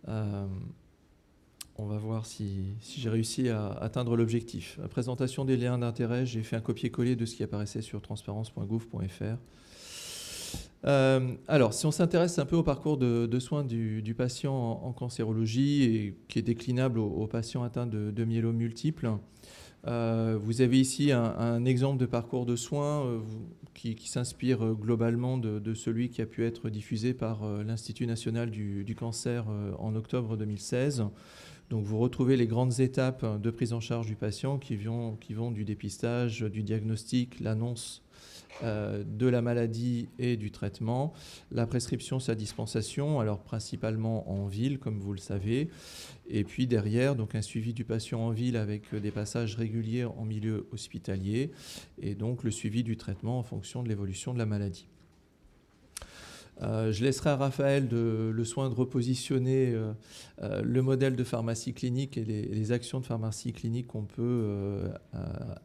On va voir si j'ai réussi à atteindre l'objectif. La présentation des liens d'intérêt, j'ai fait un copier-coller de ce qui apparaissait sur transparence.gouv.fr. Alors, si on s'intéresse un peu au parcours de soins du patient en cancérologie, et qui est déclinable aux patients atteints de myélome multiple, vous avez ici un exemple de parcours de soins qui s'inspire globalement de celui qui a pu être diffusé par l'Institut national du cancer en octobre 2016. Donc vous retrouvez les grandes étapes de prise en charge du patient qui vont du dépistage, du diagnostic, l'annonce de la maladie et du traitement, la prescription, sa dispensation, alors principalement en ville, comme vous le savez, et puis derrière, donc un suivi du patient en ville avec des passages réguliers en milieu hospitalier, et donc le suivi du traitement en fonction de l'évolution de la maladie. Je laisserai à Raphaël le soin de repositionner le modèle de pharmacie clinique et les actions de pharmacie clinique qu'on peut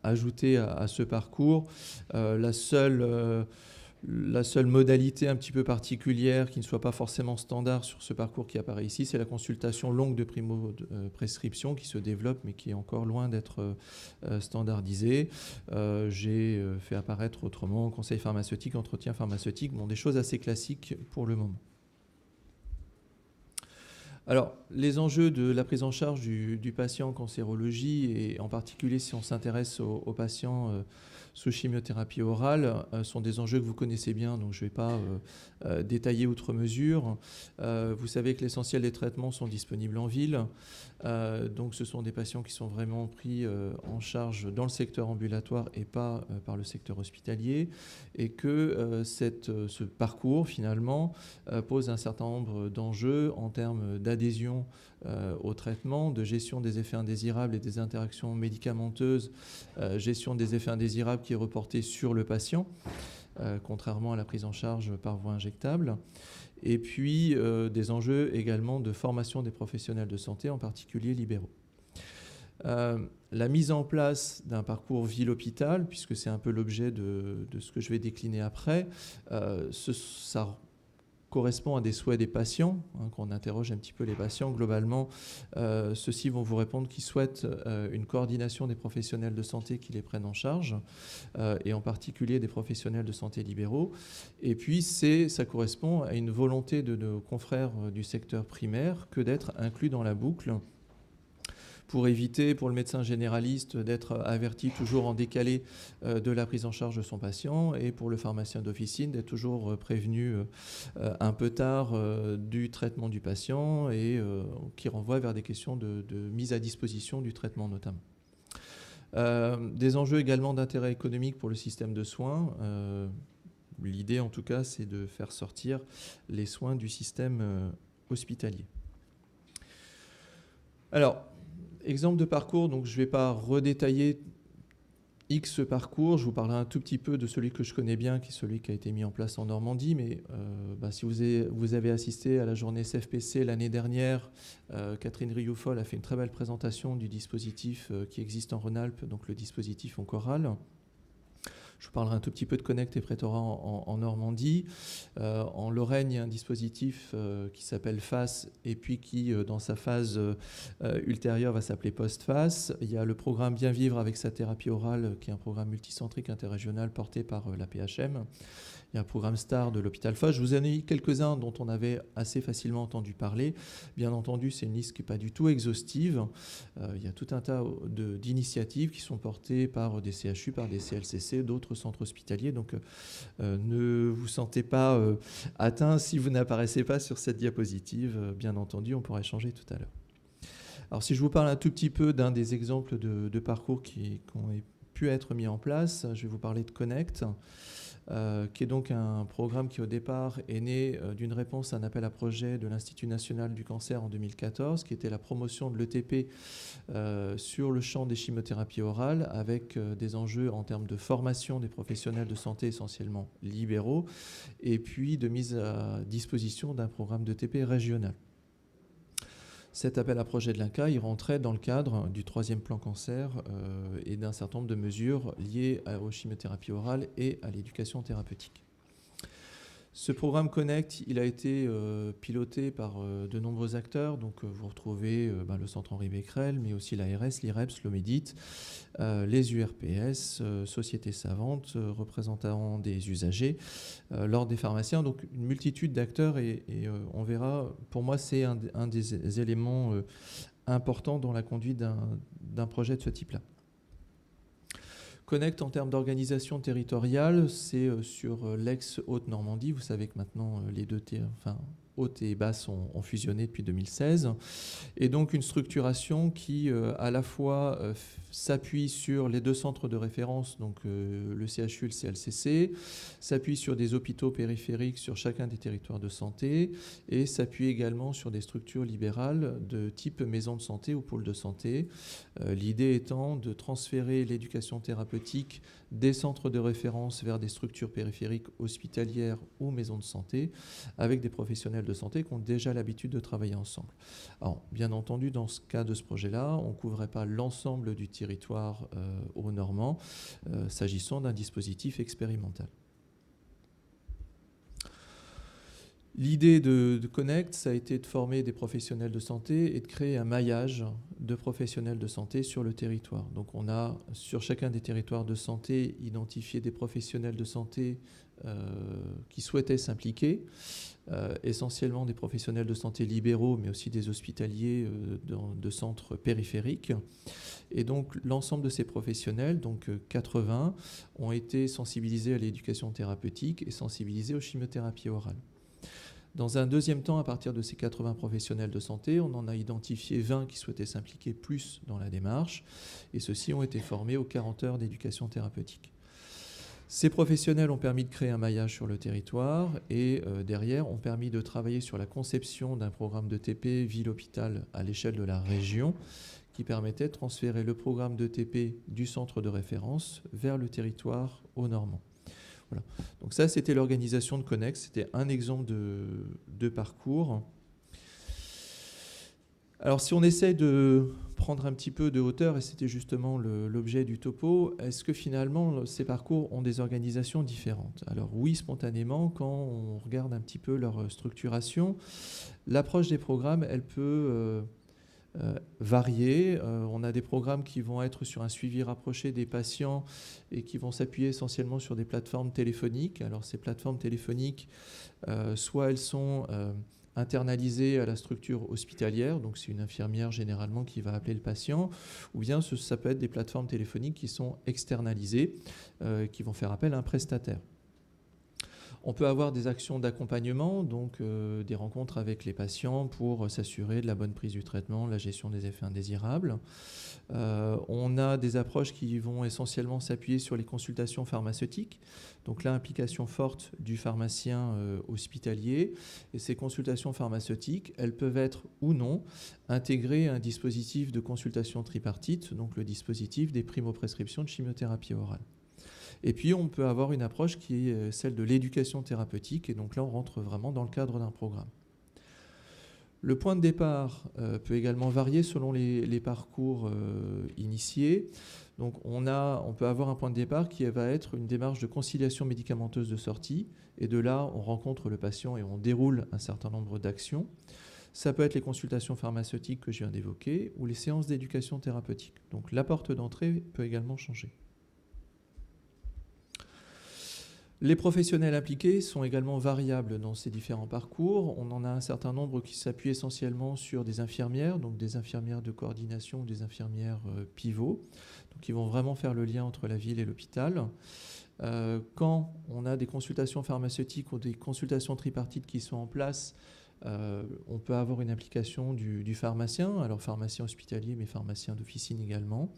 ajouter à ce parcours. La seule modalité un petit peu particulière qui ne soit pas forcément standard sur ce parcours qui apparaît ici, c'est la consultation longue de primo-prescription qui se développe mais qui est encore loin d'être standardisée. J'ai fait apparaître autrement conseil pharmaceutique, entretien pharmaceutique, bon, des choses assez classiques pour le moment. Alors, les enjeux de la prise en charge du patient en cancérologie, et en particulier si on s'intéresse aux patients sous chimiothérapie orale, sont des enjeux que vous connaissez bien, donc je ne vais pas détailler outre mesure. Vous savez que l'essentiel des traitements sont disponibles en ville, donc ce sont des patients qui sont vraiment pris en charge dans le secteur ambulatoire et pas par le secteur hospitalier, et que ce parcours, finalement, pose un certain nombre d'enjeux en termes d'adhésion au traitement, de gestion des effets indésirables et des interactions médicamenteuses, gestion des effets indésirables qui est reportée sur le patient, contrairement à la prise en charge par voie injectable. Et puis des enjeux également de formation des professionnels de santé, en particulier libéraux. La mise en place d'un parcours ville-hôpital, puisque c'est un peu l'objet de ce que je vais décliner après, ça correspond à des souhaits des patients, qu'on interroge un petit peu les patients. Globalement, ceux-ci vont vous répondre qu'ils souhaitent une coordination des professionnels de santé qui les prennent en charge, et en particulier des professionnels de santé libéraux. Et puis, ça correspond à une volonté de nos confrères du secteur primaire que d'être inclus dans la boucle, pour éviter pour le médecin généraliste d'être averti toujours en décalé de la prise en charge de son patient, et pour le pharmacien d'officine d'être toujours prévenu un peu tard du traitement du patient, et qui renvoie vers des questions de mise à disposition du traitement notamment. Des enjeux également d'intérêt économique pour le système de soins. L'idée en tout cas, c'est de faire sortir les soins du système hospitalier. Alors, exemple de parcours, donc je ne vais pas redétailler X parcours, je vous parlerai un tout petit peu de celui que je connais bien, qui est celui qui a été mis en place en Normandie, mais si vous avez assisté à la journée CFPC l'année dernière, Catherine Rioufol a fait une très belle présentation du dispositif qui existe en Rhône-Alpes, donc le dispositif Oncoral. Je vous parlerai un tout petit peu de Connect et Prétorat en Normandie. En Lorraine, il y a un dispositif qui s'appelle FAS, et puis qui, dans sa phase ultérieure, va s'appeler Post-FAS. Il y a le programme Bien Vivre avec sa thérapie orale, qui est un programme multicentrique interrégional porté par la PHM. Il y a un programme STAR de l'hôpital Foch. Je vous en ai mis quelques-uns dont on avait assez facilement entendu parler. Bien entendu, c'est une liste qui n'est pas du tout exhaustive. Il y a tout un tas d'initiatives qui sont portées par des CHU, par des CLCC, d'autres centres hospitaliers. Donc, ne vous sentez pas atteint si vous n'apparaissez pas sur cette diapositive. Bien entendu, on pourra échanger tout à l'heure. Alors, si je vous parle un tout petit peu d'un des exemples de parcours qui ont pu être mis en place, je vais vous parler de Connect. Qui est donc un programme qui au départ est né d'une réponse à un appel à projet de l'Institut national du cancer en 2014, qui était la promotion de l'ETP sur le champ des chimiothérapies orales, avec des enjeux en termes de formation des professionnels de santé essentiellement libéraux, et puis de mise à disposition d'un programme d'ETP régional. Cet appel à projet de l'INCa, il rentrait dans le cadre du 3e plan cancer et d'un certain nombre de mesures liées aux chimiothérapies orales et à l'éducation thérapeutique. Ce programme Connect, il a été piloté par de nombreux acteurs. Donc, vous retrouvez le Centre Henri Becquerel, mais aussi l'ARS, l'IREPS, l'OMEDIT, les URPS, sociétés savantes, représentants des usagers, l'ordre des pharmaciens. Donc, une multitude d'acteurs et on verra, pour moi, c'est un des éléments importants dans la conduite d'un projet de ce type-là. Connect en termes d'organisation territoriale, c'est sur l'ex-Haute-Normandie. Vous savez que maintenant, les deux Haute et Basse ont fusionné depuis 2016. Et donc une structuration qui à la fois s'appuie sur les deux centres de référence, donc le CHU et le CLCC, s'appuie sur des hôpitaux périphériques sur chacun des territoires de santé et s'appuie également sur des structures libérales de type maison de santé ou pôle de santé. L'idée étant de transférer l'éducation thérapeutique des centres de référence vers des structures périphériques hospitalières ou maisons de santé avec des professionnels de santé qui ont déjà l'habitude de travailler ensemble. Alors, bien entendu, dans ce cas de ce projet-là, on ne couvrait pas l'ensemble du territoire haut-normand, s'agissant d'un dispositif expérimental. L'idée de Connect, ça a été de former des professionnels de santé et de créer un maillage de professionnels de santé sur le territoire. Donc on a, sur chacun des territoires de santé, identifié des professionnels de santé qui souhaitaient s'impliquer, essentiellement des professionnels de santé libéraux, mais aussi des hospitaliers de centres périphériques. Et donc l'ensemble de ces professionnels, donc 80, ont été sensibilisés à l'éducation thérapeutique et sensibilisés aux chimiothérapies orales. Dans un deuxième temps, à partir de ces 80 professionnels de santé, on en a identifié 20 qui souhaitaient s'impliquer plus dans la démarche, et ceux-ci ont été formés aux 40 heures d'éducation thérapeutique. Ces professionnels ont permis de créer un maillage sur le territoire et derrière ont permis de travailler sur la conception d'un programme de TP ville-hôpital à l'échelle de la région qui permettait de transférer le programme de TP du centre de référence vers le territoire haut-normand. Voilà. Donc ça, c'était l'organisation de Connect. C'était un exemple de parcours. Alors si on essaie de prendre un petit peu de hauteur, et c'était justement l'objet du topo, est-ce que finalement ces parcours ont des organisations différentes? Alors oui, spontanément, quand on regarde un petit peu leur structuration, l'approche des programmes, elle peut varier. On a des programmes qui vont être sur un suivi rapproché des patients et qui vont s'appuyer essentiellement sur des plateformes téléphoniques. Alors ces plateformes téléphoniques, soit elles sont internalisées à la structure hospitalière, donc c'est une infirmière généralement qui va appeler le patient, ou bien ça peut être des plateformes téléphoniques qui sont externalisées, qui vont faire appel à un prestataire. On peut avoir des actions d'accompagnement, donc des rencontres avec les patients pour s'assurer de la bonne prise du traitement, la gestion des effets indésirables. On a des approches qui vont essentiellement s'appuyer sur les consultations pharmaceutiques. Donc là, implication forte du pharmacien hospitalier. Et ces consultations pharmaceutiques, elles peuvent être ou non intégrées à un dispositif de consultation tripartite, donc le dispositif des primo-prescriptions de chimiothérapie orale. Et puis, on peut avoir une approche qui est celle de l'éducation thérapeutique. Et donc là, on rentre vraiment dans le cadre d'un programme. Le point de départ peut également varier selon les parcours initiés. Donc, on peut avoir un point de départ qui va être une démarche de conciliation médicamenteuse de sortie. Et de là, on rencontre le patient et on déroule un certain nombre d'actions. Ça peut être les consultations pharmaceutiques que je viens d'évoquer ou les séances d'éducation thérapeutique. Donc, la porte d'entrée peut également changer. Les professionnels impliqués sont également variables dans ces différents parcours. On en a un certain nombre qui s'appuient essentiellement sur des infirmières, donc des infirmières de coordination ou des infirmières pivots, donc qui vont vraiment faire le lien entre la ville et l'hôpital. Quand on a des consultations pharmaceutiques ou des consultations tripartites qui sont en place, on peut avoir une implication du pharmacien, alors pharmacien hospitalier, mais pharmacien d'officine également.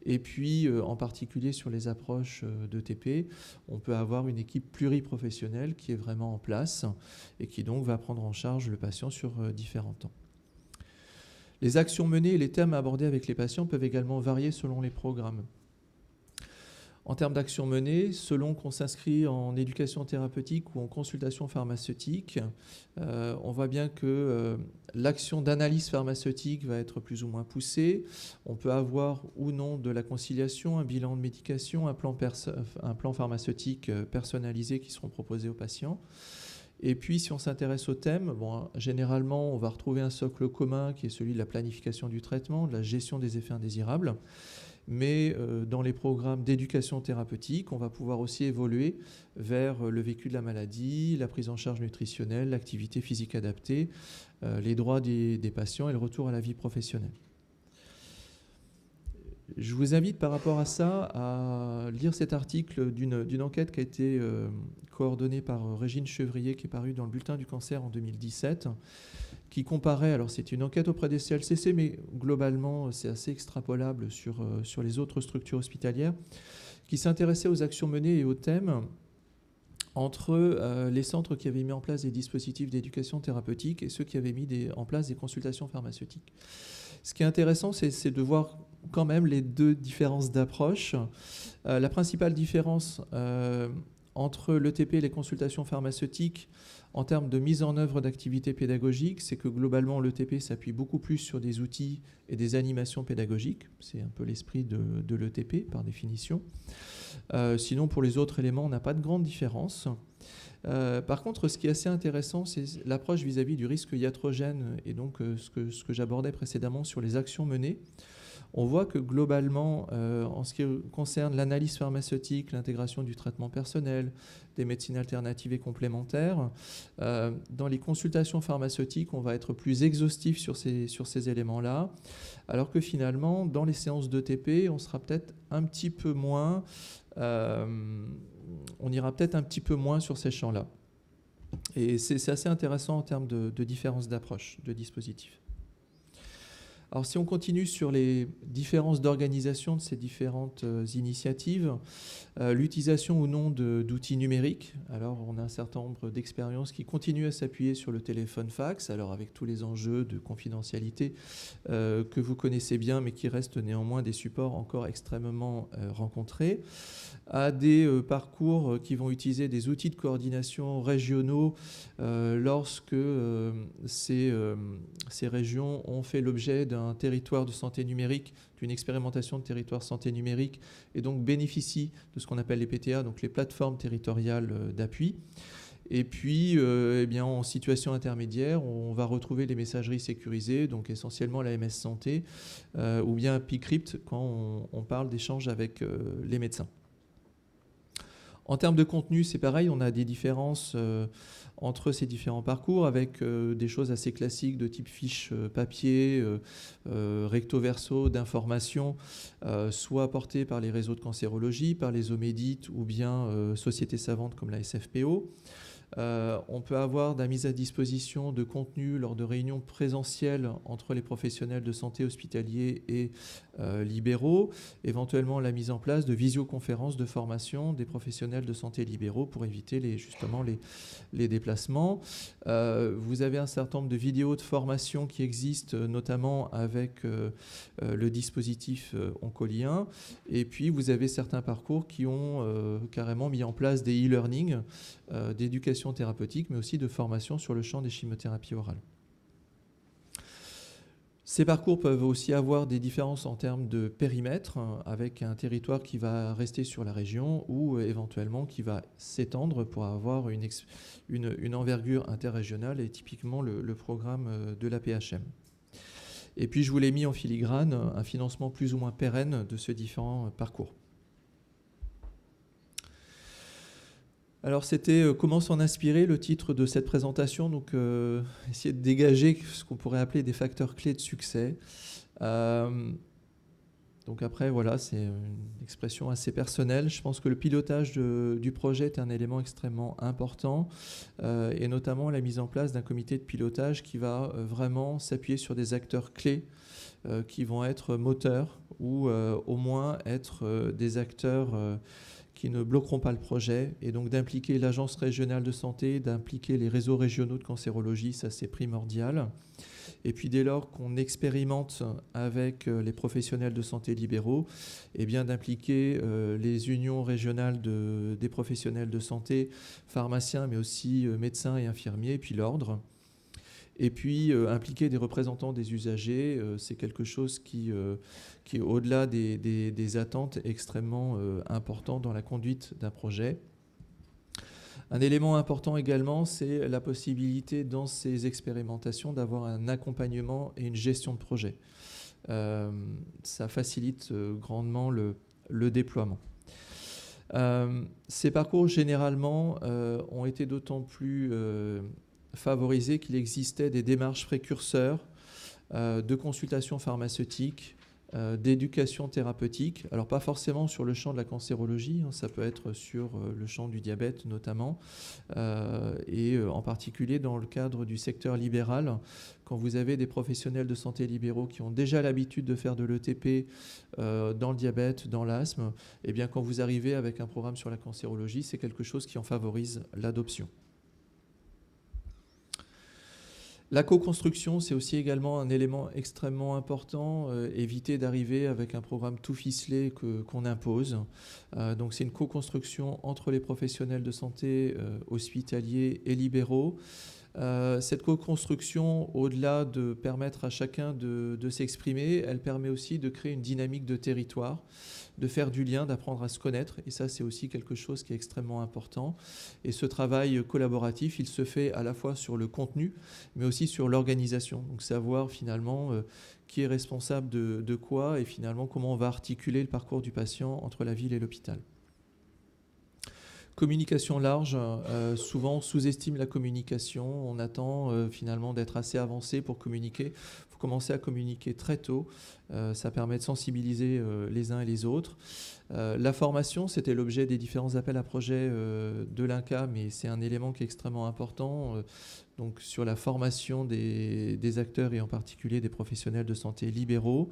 Et puis, en particulier sur les approches de TP, on peut avoir une équipe pluriprofessionnelle qui est vraiment en place et qui donc va prendre en charge le patient sur différents temps. Les actions menées et les thèmes abordés avec les patients peuvent également varier selon les programmes. En termes d'actions menées, selon qu'on s'inscrit en éducation thérapeutique ou en consultation pharmaceutique, on voit bien que l'action d'analyse pharmaceutique va être plus ou moins poussée. On peut avoir ou non de la conciliation, un bilan de médication, un plan pharmaceutique personnalisé qui seront proposés aux patients. Et puis, si on s'intéresse au thème, bon, généralement, on va retrouver un socle commun qui est celui de la planification du traitement, de la gestion des effets indésirables. Mais dans les programmes d'éducation thérapeutique, on va pouvoir aussi évoluer vers le vécu de la maladie, la prise en charge nutritionnelle, l'activité physique adaptée, les droits des patients et le retour à la vie professionnelle. Je vous invite par rapport à ça à lire cet article d'une enquête qui a été coordonnée par Régine Chevrier, qui est parue dans le Bulletin du cancer en 2017, qui comparait, alors c'est une enquête auprès des CLCC, mais globalement c'est assez extrapolable sur les autres structures hospitalières, qui s'intéressait aux actions menées et aux thèmes entre les centres qui avaient mis en place des dispositifs d'éducation thérapeutique et ceux qui avaient mis en place des consultations pharmaceutiques. Ce qui est intéressant, c'est de voir quand même les deux différences d'approche. La principale différence entre l'ETP et les consultations pharmaceutiques en termes de mise en œuvre d'activités pédagogiques, c'est que globalement l'ETP s'appuie beaucoup plus sur des outils et des animations pédagogiques. C'est un peu l'esprit de l'ETP par définition. Sinon, pour les autres éléments, on n'a pas de grande différence. Par contre, ce qui est assez intéressant, c'est l'approche vis-à-vis du risque iatrogène et donc ce que j'abordais précédemment sur les actions menées. On voit que globalement, en ce qui concerne l'analyse pharmaceutique, l'intégration du traitement personnel, des médecines alternatives et complémentaires, dans les consultations pharmaceutiques, on va être plus exhaustif sur ces éléments-là, alors que finalement, dans les séances d'ETP, on sera peut-être un petit peu moins... on ira peut-être un petit peu moins sur ces champs-là. Et c'est assez intéressant en termes de différence d'approche, de dispositifs. Alors si on continue sur les différences d'organisation de ces différentes initiatives, l'utilisation ou non d'outils numériques. Alors on a un certain nombre d'expériences qui continuent à s'appuyer sur le téléphone fax, alors avec tous les enjeux de confidentialité que vous connaissez bien, mais qui restent néanmoins des supports encore extrêmement rencontrés, à des parcours qui vont utiliser des outils de coordination régionaux lorsque ces régions ont fait l'objet d'un territoire de santé numérique, d'une expérimentation de territoire santé numérique, et donc bénéficient de ce qu'on appelle les PTA, donc les plateformes territoriales d'appui. Et puis, eh bien, en situation intermédiaire, on va retrouver les messageries sécurisées, donc essentiellement la MS Santé, ou bien Picrypt quand on parle d'échanges avec les médecins. En termes de contenu, c'est pareil, on a des différences entre ces différents parcours avec des choses assez classiques de type fiche papier, recto verso d'information, soit apportées par les réseaux de cancérologie, par les OMEDIT ou bien sociétés savantes comme la SFPO. On peut avoir de la mise à disposition de contenu lors de réunions présentielles entre les professionnels de santé hospitaliers et libéraux, éventuellement la mise en place de visioconférences de formation des professionnels de santé libéraux pour éviter justement les déplacements. Vous avez un certain nombre de vidéos de formation qui existent, notamment avec le dispositif oncolien, et puis vous avez certains parcours qui ont carrément mis en place des e-learning d'éducation thérapeutique, mais aussi de formation sur le champ des chimiothérapies orales. Ces parcours peuvent aussi avoir des différences en termes de périmètre, avec un territoire qui va rester sur la région ou éventuellement qui va s'étendre pour avoir une envergure interrégionale, et typiquement le programme de la PHM. Et puis je vous l'ai mis en filigrane, un financement plus ou moins pérenne de ces différents parcours. Alors c'était comment s'en inspirer, le titre de cette présentation, donc essayer de dégager ce qu'on pourrait appeler des facteurs clés de succès. Donc après voilà, c'est une expression assez personnelle. Je pense que le pilotage du projet est un élément extrêmement important, et notamment la mise en place d'un comité de pilotage qui va vraiment s'appuyer sur des acteurs clés qui vont être moteurs ou au moins être des acteurs qui ne bloqueront pas le projet, et donc d'impliquer l'agence régionale de santé, d'impliquer les réseaux régionaux de cancérologie, ça c'est primordial. Et puis dès lors qu'on expérimente avec les professionnels de santé libéraux, eh bien d'impliquer les unions régionales des professionnels de santé, pharmaciens, mais aussi médecins et infirmiers, et puis l'ordre. Et puis impliquer des représentants des usagers, c'est quelque chose qui est au-delà des attentes extrêmement important dans la conduite d'un projet. Un élément important également, c'est la possibilité dans ces expérimentations d'avoir un accompagnement et une gestion de projet. Ça facilite grandement le déploiement. Ces parcours, généralement, ont été d'autant plus favorisés qu'il existait des démarches précurseurs de consultation pharmaceutique, d'éducation thérapeutique. Alors pas forcément sur le champ de la cancérologie, hein, ça peut être sur le champ du diabète notamment, et en particulier dans le cadre du secteur libéral, quand vous avez des professionnels de santé libéraux qui ont déjà l'habitude de faire de l'ETP dans le diabète, dans l'asthme, et bien quand vous arrivez avec un programme sur la cancérologie, c'est quelque chose qui en favorise l'adoption. La co-construction, c'est aussi également un élément extrêmement important. Éviter d'arriver avec un programme tout ficelé qu'on impose. Donc c'est une co-construction entre les professionnels de santé hospitaliers et libéraux. Cette co-construction, au-delà de permettre à chacun de s'exprimer, elle permet aussi de créer une dynamique de territoire, de faire du lien, d'apprendre à se connaître. Et ça, c'est aussi quelque chose qui est extrêmement important. Et ce travail collaboratif, il se fait à la fois sur le contenu, mais aussi sur l'organisation. Donc savoir finalement qui est responsable de quoi et finalement comment on va articuler le parcours du patient entre la ville et l'hôpital. Communication large, souvent on sous-estime la communication, on attend finalement d'être assez avancé pour communiquer. Il faut commencer à communiquer très tôt, ça permet de sensibiliser les uns et les autres. La formation, c'était l'objet des différents appels à projets de l'INCa, mais c'est un élément qui est extrêmement important. Donc sur la formation des acteurs et en particulier des professionnels de santé libéraux.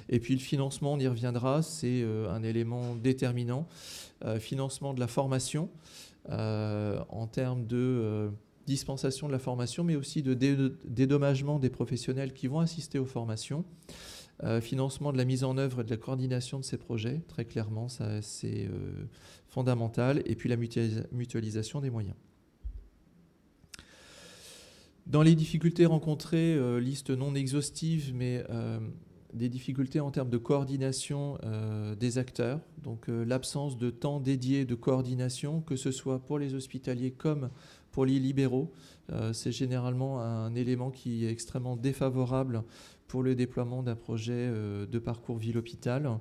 Et puis le financement, on y reviendra, c'est un élément déterminant. Financement de la formation en termes de dispensation de la formation, mais aussi de dédommagement des professionnels qui vont assister aux formations. Financement de la mise en œuvre et de la coordination de ces projets, très clairement, c'est fondamental. Et puis la mutualisation des moyens. Dans les difficultés rencontrées, liste non exhaustive, mais des difficultés en termes de coordination des acteurs, donc l'absence de temps dédié de coordination, que ce soit pour les hospitaliers comme pour les libéraux, c'est généralement un élément qui est extrêmement défavorable pour le déploiement d'un projet de parcours ville-hôpital.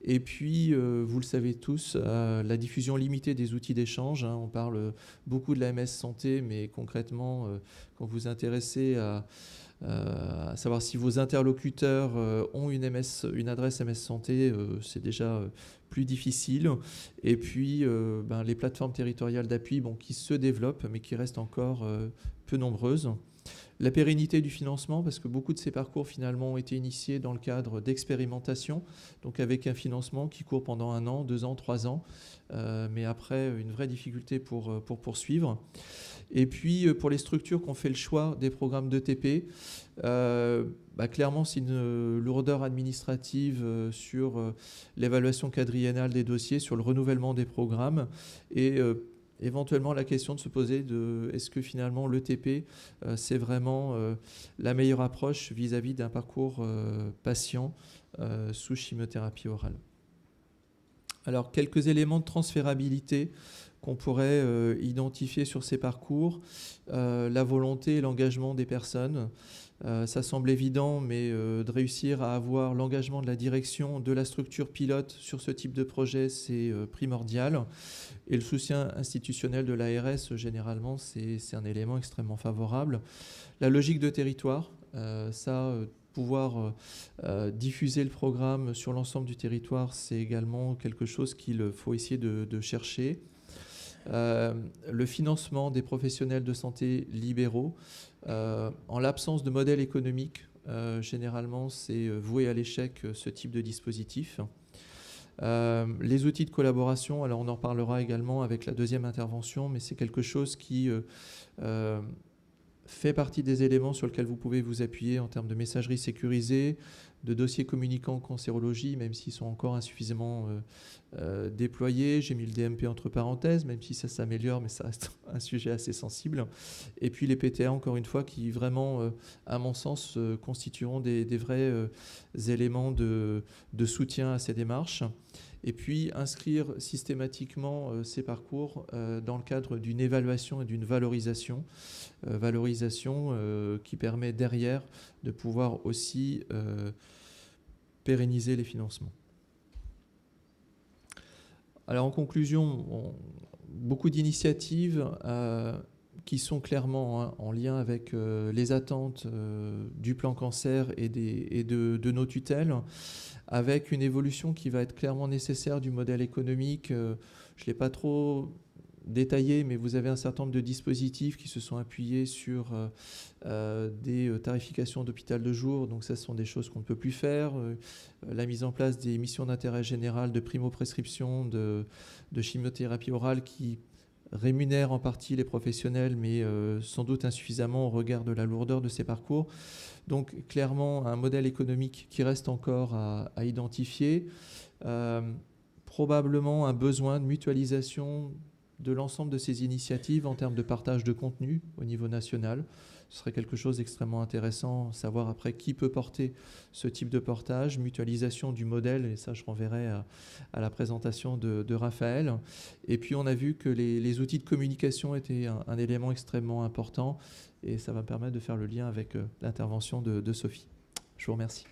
Et puis, vous le savez tous, la diffusion limitée des outils d'échange. Hein, on parle beaucoup de la MS Santé, mais concrètement, quand vous vous intéressez à savoir si vos interlocuteurs ont une adresse MS Santé, c'est déjà plus difficile. Et puis, les plateformes territoriales d'appui qui se développent, mais qui restent encore peu nombreuses. La pérennité du financement, parce que beaucoup de ces parcours finalement ont été initiés dans le cadre d'expérimentation, donc avec un financement qui court pendant 1 an, 2 ans, 3 ans, mais après une vraie difficulté pour poursuivre. Et puis pour les structures qui ont fait le choix des programmes d'ETP, clairement c'est une lourdeur administrative sur l'évaluation quadriennale des dossiers, sur le renouvellement des programmes et éventuellement la question de se poser de est-ce que finalement l'ETP c'est vraiment la meilleure approche vis-à-vis d'un parcours patient sous chimiothérapie orale. Alors quelques éléments de transférabilité qu'on pourrait identifier sur ces parcours, la volonté et l'engagement des personnes. Ça semble évident, mais de réussir à avoir l'engagement de la direction de la structure pilote sur ce type de projet, c'est primordial. Et le soutien institutionnel de l'ARS, généralement, c'est un élément extrêmement favorable. La logique de territoire, pouvoir diffuser le programme sur l'ensemble du territoire, c'est également quelque chose qu'il faut essayer de chercher. Le financement des professionnels de santé libéraux, en l'absence de modèle économique, généralement c'est voué à l'échec ce type de dispositif. Les outils de collaboration, alors on en parlera également avec la deuxième intervention, mais c'est quelque chose qui fait partie des éléments sur lesquels vous pouvez vous appuyer en termes de messagerie sécurisée, de dossiers communicants en cancérologie, même s'ils sont encore insuffisamment déployés. J'ai mis le DMP entre parenthèses, même si ça s'améliore, mais ça reste un sujet assez sensible. Et puis les PTA, encore une fois, qui vraiment, à mon sens, constitueront des vrais éléments de soutien à ces démarches. Et puis inscrire systématiquement ces parcours dans le cadre d'une évaluation et d'une valorisation. Qui permet derrière de pouvoir aussi pérenniser les financements. Alors en conclusion, beaucoup d'initiatives qui sont clairement en lien avec les attentes du plan cancer et de nos tutelles, avec une évolution qui va être clairement nécessaire du modèle économique. Je ne l'ai pas trop détaillé, mais vous avez un certain nombre de dispositifs qui se sont appuyés sur des tarifications d'hôpital de jour. Donc ça, ce sont des choses qu'on ne peut plus faire. La mise en place des missions d'intérêt général de primo-prescription de chimiothérapie orale qui rémunèrent en partie les professionnels, mais sans doute insuffisamment au regard de la lourdeur de ces parcours. Donc clairement, un modèle économique qui reste encore à identifier. Probablement un besoin de mutualisation de l'ensemble de ces initiatives en termes de partage de contenu au niveau national. Ce serait quelque chose d'extrêmement intéressant, savoir après qui peut porter ce type de portage, mutualisation du modèle, et ça je renverrai à la présentation de Raphaël. Et puis on a vu que les outils de communication étaient un élément extrêmement important, et ça va me permettre de faire le lien avec l'intervention de Sophie. Je vous remercie.